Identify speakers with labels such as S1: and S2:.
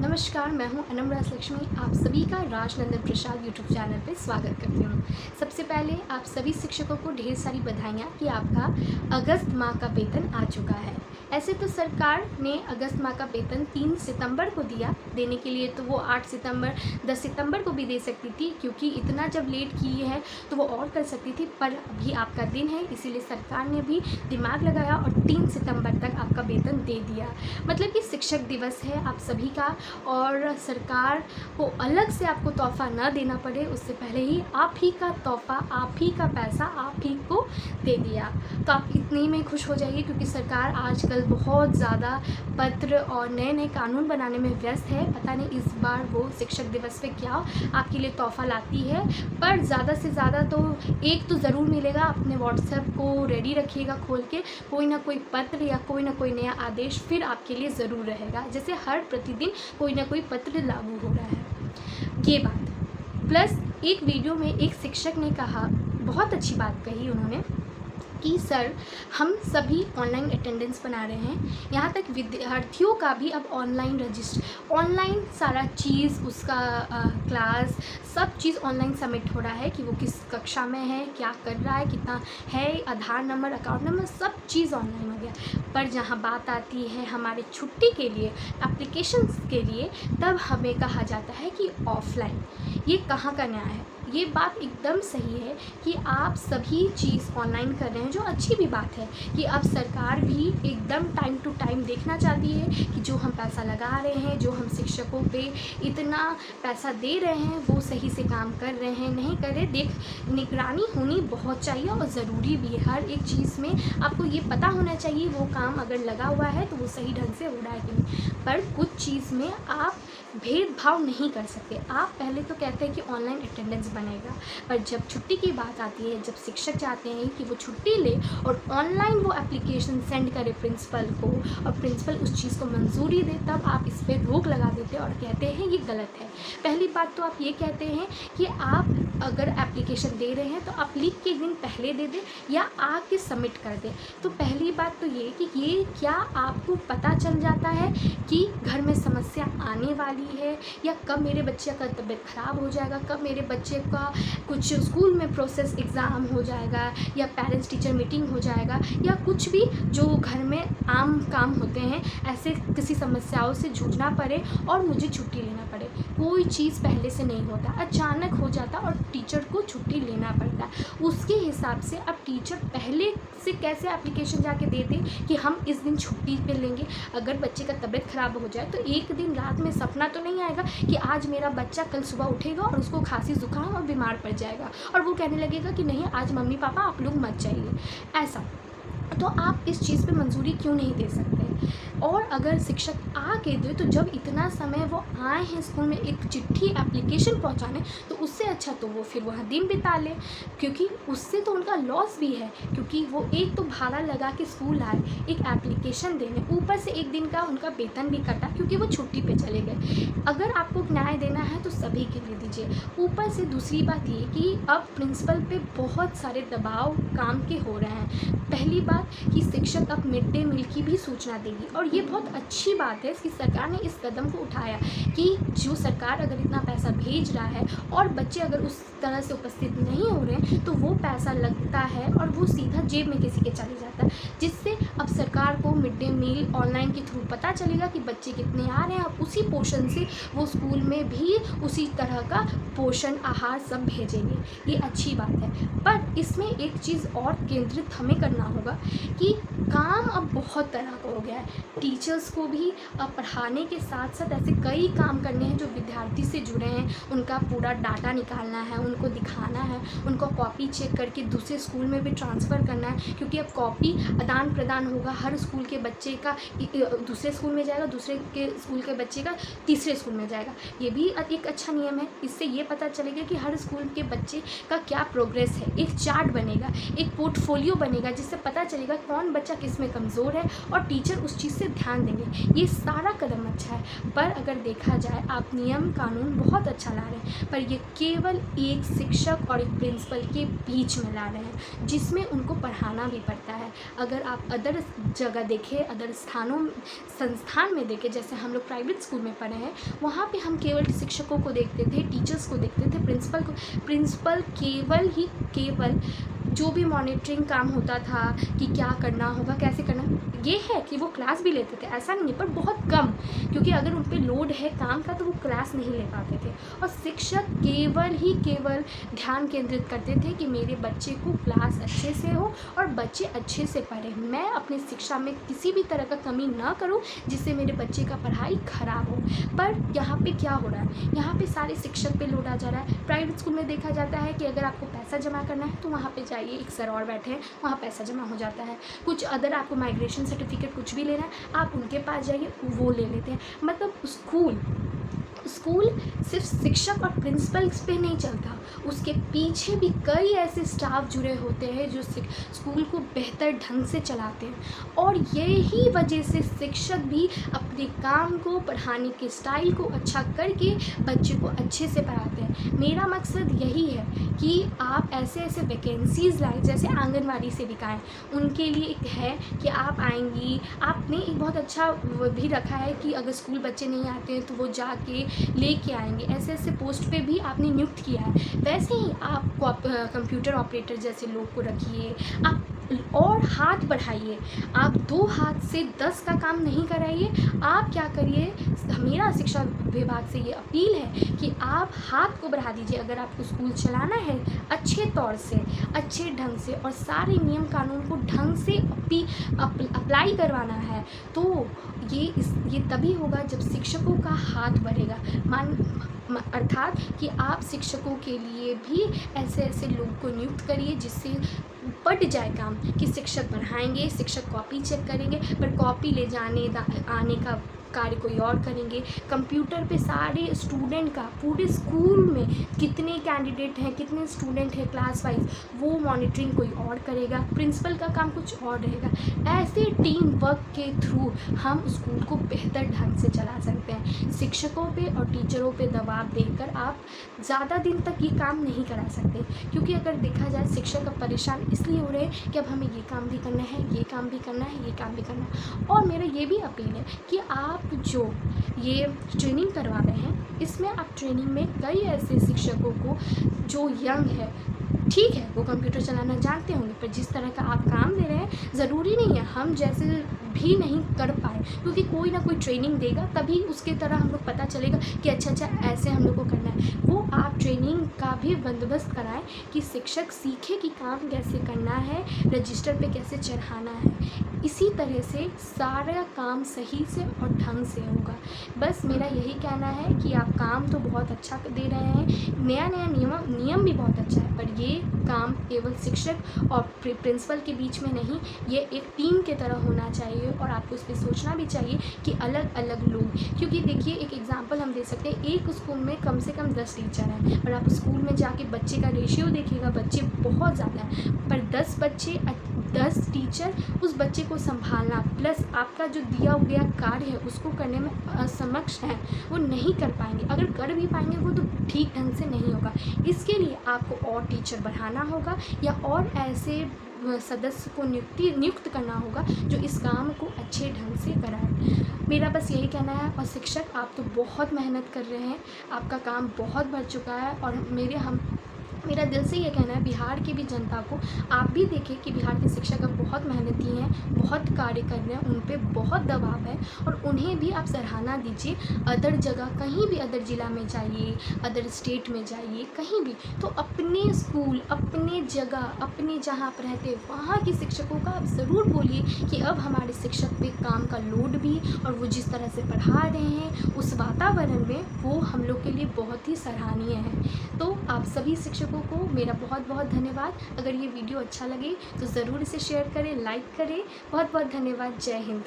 S1: नमस्कार, मैं हूं अनम राजलक्ष्मी। आप सभी का राजनंदन प्रसाद यूट्यूब चैनल पे स्वागत करती हूं। सबसे पहले आप सभी शिक्षकों को ढेर सारी बधाइयाँ कि आपका अगस्त माह का वेतन आ चुका है। ऐसे तो सरकार ने अगस्त माह का वेतन 3 सितंबर को दिया, देने के लिए तो वो 8 सितंबर 10 सितंबर को भी दे सकती थी, क्योंकि इतना जब लेट की है तो वो और कर सकती थी। पर अभी आपका दिन है, इसीलिए सरकार ने भी दिमाग लगाया और 3 सितंबर तक आपका वेतन दे दिया। मतलब कि शिक्षक दिवस है आप सभी का, और सरकार को अलग से आपको तोहफ़ा ना देना पड़े, उससे पहले ही आप ही का तोहफ़ा, आप ही का पैसा आप ही को दे दिया। तो आप इतने ही में खुश हो जाइए, क्योंकि सरकार आजकल बहुत ज़्यादा पत्र और नए नए कानून बनाने में व्यस्त है। पता नहीं इस बार वो शिक्षक दिवस पे क्या आपके लिए तोहफ़ा लाती है, पर ज़्यादा से ज़्यादा तो एक तो ज़रूर मिलेगा। अपने व्हाट्सएप को रेडी रखिएगा खोल के, कोई ना कोई पत्र या कोई ना कोई नया आदेश फिर आपके लिए ज़रूर रहेगा। जैसे हर प्रतिदिन कोई ना कोई पत्र लागू हो रहा है, ये बात। प्लस एक वीडियो में एक शिक्षक ने कहा, बहुत अच्छी बात कही उन्होंने, कि सर हम सभी ऑनलाइन अटेंडेंस बना रहे हैं, यहाँ तक विद्यार्थियों का भी अब ऑनलाइन रजिस्टर, ऑनलाइन सारा चीज़, उसका क्लास, सब चीज़ ऑनलाइन सबमिट हो रहा है कि वो किस कक्षा में है, क्या कर रहा है, कितना है, आधार नंबर, अकाउंट नंबर, सब चीज़ ऑनलाइन हो गया। पर जहाँ बात आती है हमारे छुट्टी के लिए, एप्लीकेशंस के लिए, तब हमें कहा जाता है कि ऑफ़लाइन। ये कहाँ का न्याय है? ये बात एकदम सही है कि आप सभी चीज़ ऑनलाइन कर रहे हैं, जो अच्छी भी बात है कि अब सरकार भी एकदम टाइम टू टाइम देखना चाहती है कि जो हम पैसा लगा रहे हैं, जो हम शिक्षकों पे इतना पैसा दे रहे हैं, वो सही से काम कर रहे हैं, नहीं कर रहे। निगरानी होनी बहुत चाहिए और ज़रूरी भी है। हर एक चीज़ में आपको ये पता होना चाहिए वो काम अगर लगा हुआ है तो वो सही ढंग से हो रहा है कि नहीं। पर कुछ चीज़ में आप भेदभाव नहीं कर सकते। आप पहले तो कहते हैं कि ऑनलाइन अटेंडेंस बनेगा, पर जब छुट्टी की बात आती है, जब शिक्षक चाहते हैं कि वो छुट्टी ले और ऑनलाइन वो एप्लीकेशन सेंड करे प्रिंसिपल को, और प्रिंसिपल उस चीज़ को मंजूरी दे, तब आप इस पर रोक लगा देते हैं और कहते हैं ये गलत है। पहली बात तो आप ये कहते हैं कि आप अगर एप्लीकेशन दे रहे हैं तो आप लिख के एक दिन पहले दे दें या आके सबमिट कर दें। तो पहली बात तो ये कि ये क्या आपको पता चल जाता है कि घर में समस्या आने वाली है, या कब मेरे बच्चे का तबीयत ख़राब हो जाएगा, कब मेरे बच्चे का कुछ स्कूल में प्रोसेस एग्ज़ाम हो जाएगा, या पेरेंट्स टीचर मीटिंग हो जाएगा, या कुछ भी जो घर में आम काम होते हैं, ऐसे किसी समस्याओं से जूझना पड़े और मुझे छुट्टी लेना पड़े। कोई चीज़ पहले से नहीं होता, अचानक हो जाता और टीचर को छुट्टी लेना पड़ता है। उसके हिसाब से अब टीचर पहले से कैसे एप्लीकेशन जाके दे दें कि हम इस दिन छुट्टी पे लेंगे। अगर बच्चे का तबीयत ख़राब हो जाए तो एक दिन रात में सपना तो नहीं आएगा कि आज मेरा बच्चा कल सुबह उठेगा और उसको खांसी जुकाम और बीमार पड़ जाएगा, और वो कहने लगेगा कि नहीं आज मम्मी पापा आप लोग मत जाइए। ऐसा तो आप इस चीज़ पे मंजूरी क्यों नहीं दे सकते? और अगर शिक्षक आ के दे, तो जब इतना समय वो आए हैं स्कूल में एक चिट्ठी एप्लीकेशन पहुंचाने, तो उससे अच्छा तो वो फिर वहाँ दिन बिता ले, क्योंकि उससे तो उनका लॉस भी है, क्योंकि वो एक तो भाड़ा लगा के स्कूल आए, एक एप्लीकेशन देने, ऊपर से एक दिन का उनका वेतन भी कटा क्योंकि वो छुट्टी पे चले गए। अगर आपको न्याय देना है तो सभी के लिए दीजिए। ऊपर से दूसरी बात ये कि अब प्रिंसिपल पे बहुत सारे दबाव काम के हो रहे हैं। पहली बात कि शिक्षक अब मिड डे मील की भी सूचना देगी, और ये बहुत अच्छी बात है कि सरकार ने इस कदम को उठाया कि जो सरकार अगर इतना पैसा भेज रहा है और बच्चे अगर उस तरह से उपस्थित नहीं हो रहे हैं, तो वो पैसा लगता है और वो सीधा जेब में किसी के चले जाता है, जिससे अब सरकार को मिड डे मील ऑनलाइन के थ्रू पता चलेगा कि बच्चे कितने आ रहे हैं। अब उसी पोषण से वो स्कूल में भी उसी तरह का पोषण आहार सब भेजेंगे। ये अच्छी बात है, पर इसमें एक चीज़ और केंद्रित हमें करना होगा कि काम अब बहुत तरह का हो गया है। टीचर्स को भी अब पढ़ाने के साथ साथ ऐसे कई काम करने हैं जो विद्यार्थी से जुड़े हैं। उनका पूरा डाटा निकालना है, उनको दिखाना है, उनको कॉपी चेक करके दूसरे स्कूल में भी ट्रांसफ़र करना है, क्योंकि अब कॉपी आदान प्रदान होगा। हर स्कूल के बच्चे का दूसरे स्कूल में जाएगा, दूसरे के स्कूल के बच्चे का तीसरे स्कूल में जाएगा। ये भी एक अच्छा नियम है। इससे ये पता चलेगा कि हर स्कूल के बच्चे का क्या प्रोग्रेस है। एक चार्ट बनेगा, एक पोर्टफोलियो बनेगा, जिससे पता चलेगा कौन बच्चा किस में कमज़ोर है, और टीचर उस चीज़ से से ध्यान देंगे, ये सारा कदम अच्छा है। पर अगर देखा जाए आप नियम कानून बहुत अच्छा ला रहे हैं, पर ये केवल एक शिक्षक और एक प्रिंसिपल के बीच में ला रहे हैं, जिसमें उनको पढ़ाना भी पड़ता है। अगर आप अदर जगह देखें, अदर संस्थान में देखें, जैसे हम लोग प्राइवेट स्कूल में पढ़े हैं, वहाँ पे हम केवल शिक्षकों को देखते थे, टीचर्स को देखते थे, प्रिंसिपल केवल जो भी मॉनिटरिंग काम होता था कि क्या करना होगा, कैसे करना, ये है कि वो क्लास भी लेते थे, ऐसा नहीं है, पर बहुत कम, क्योंकि अगर उन पे लोड है काम का तो वो क्लास नहीं ले पाते थे। और शिक्षक केवल ध्यान केंद्रित करते थे कि मेरे बच्चे को क्लास अच्छे से हो और बच्चे अच्छे से पढ़े, मैं अपनी शिक्षा में किसी भी तरह का कमी ना करूं जिससे मेरे बच्चे का पढ़ाई ख़राब हो। पर यहाँ पे क्या हो रहा है, यहाँ पे सारे शिक्षक पे लोड आ जा रहा है। प्राइवेट स्कूल में देखा जाता है कि अगर आपको पैसा जमा करना है तो वहाँ पे जाइए, एक सर और बैठे हैं, वहाँ पैसा जमा हो जाता है। कुछ अदर आपको माइग्रेशन सर्टिफिकेट कुछ भी लेना है, आप उनके पास जाइए, वो ले लेते हैं। मतलब स्कूल सिर्फ शिक्षक और प्रिंसिपल्स पे नहीं चलता, उसके पीछे भी कई ऐसे स्टाफ जुड़े होते हैं जो स्कूल को बेहतर ढंग से चलाते हैं। और यही वजह से शिक्षक भी अपने काम को, पढ़ाने के स्टाइल को अच्छा करके बच्चे को अच्छे से पढ़ाते हैं। मेरा मकसद यही है कि आप ऐसे वैकेंसीज़ लाएँ, जैसे आंगनवाड़ी सेविकाएँ, उनके लिए एक है कि आप आएंगी, आपने एक बहुत अच्छा भी रखा है कि अगर स्कूल बच्चे नहीं आते हैं तो वो जाके लेके आएंगे, ऐसे पोस्ट पे भी आपने नियुक्त किया है। वैसे ही आप कंप्यूटर ऑपरेटर जैसे लोग को रखिए, आप और हाथ बढ़ाइए, आप 2 हाथ से 10 का काम नहीं कराइए। आप क्या करिए, मेरा शिक्षा विभाग से ये अपील है कि आप हाथ को बढ़ा दीजिए। अगर आपको स्कूल चलाना है अच्छे तौर से, अच्छे ढंग से और सारे नियम कानून को ढंग से अप्लाई करवाना है, तो ये तभी होगा जब शिक्षकों का हाथ बढ़ेगा। अर्थात कि आप शिक्षकों के लिए भी ऐसे लोग को नियुक्त करिए जिससे बढ़ जाए काम, कि शिक्षक पढ़ाएंगे, शिक्षक कॉपी चेक करेंगे, पर कॉपी ले जाने आने का कार्य कोई और करेंगे। कंप्यूटर पे सारे स्टूडेंट का, पूरे स्कूल में कितने कैंडिडेट हैं, कितने स्टूडेंट हैं क्लास वाइज, वो मॉनिटरिंग कोई और करेगा, प्रिंसिपल का काम कुछ और रहेगा। ऐसे टीम वर्क के थ्रू हम स्कूल को बेहतर ढंग से चला सकते हैं। शिक्षकों पे और टीचरों पे दबाव देकर आप ज़्यादा दिन तक ये काम नहीं करा सकते, क्योंकि अगर देखा जाए शिक्षक अब परेशान इसलिए हो रहे हैं कि अब हमें ये काम भी करना है, ये काम भी करना है, ये काम भी करना है। और मेरा ये भी अपील है कि आप जो ये ट्रेनिंग करवा रहे हैं, इसमें आप ट्रेनिंग में कई ऐसे शिक्षकों को जो यंग है, ठीक है वो कंप्यूटर चलाना जानते होंगे, पर जिस तरह का आप काम दे रहे हैं ज़रूरी नहीं है हम जैसे भी नहीं कर पाए, क्योंकि कोई ना कोई ट्रेनिंग देगा तभी उसके तरह हम लोग पता चलेगा कि अच्छा ऐसे हम लोग को करना है। वो आप ट्रेनिंग का भी बंदोबस्त कराएं कि शिक्षक सीखे कि काम कैसे करना है, रजिस्टर पे कैसे चढ़ाना है। इसी तरह से सारा काम सही से और ढंग से होगा। बस मेरा यही कहना है कि आप काम तो बहुत अच्छा दे रहे हैं, नया नियम भी बहुत अच्छा है, पर ये काम केवल शिक्षक और प्रिंसिपल के बीच में नहीं, ये एक टीम के तरह होना चाहिए। और आपको इस पर सोचना भी चाहिए कि अलग अलग लोग, क्योंकि देखिए एक एग्जांपल हम दे सकते हैं, एक स्कूल में कम से कम 10 टीचर हैं, और आप स्कूल में जाके बच्चे का रेशियो देखिएगा, बच्चे बहुत ज़्यादा हैं, पर 10 बच्चे 10 टीचर उस बच्चे को संभालना प्लस आपका जो दिया गया कार्य है उसको करने में असमक्ष हैं, वो नहीं कर पाएंगे। अगर कर भी पाएंगे वो तो ठीक ढंग से नहीं होगा। इसके लिए आपको और टीचर बढ़ाना होगा या और ऐसे सदस्य को नियुक्त करना होगा जो इस काम को अच्छे ढंग से कराए। मेरा बस यही कहना है। और शिक्षक आप तो बहुत मेहनत कर रहे हैं, आपका काम बहुत बढ़ चुका है, और मेरा दिल से ये कहना है बिहार की भी जनता को, आप भी देखें कि बिहार के शिक्षक अब बहुत मेहनती हैं, बहुत कार्य कर रहे हैं, उन पे बहुत दबाव है, और उन्हें भी आप सराहना दीजिए। अदर जगह कहीं भी, अदर ज़िला में जाइए, अदर स्टेट में जाइए, कहीं भी, तो अपने स्कूल, अपने जगह, अपने जहाँ पर रहते वहाँ के शिक्षकों का आप ज़रूर बोलिए कि अब हमारे शिक्षक पे काम का लोड भी, और वो जिस तरह से पढ़ा रहे हैं उस वातावरण में, वो हम लोग के लिए बहुत ही सराहनीय है। तो आप सभी शिक्षकों को मेरा बहुत बहुत धन्यवाद। अगर ये वीडियो अच्छा लगे तो ज़रूर इसे शेयर करें, लाइक करें। बहुत बहुत धन्यवाद। जय हिंद।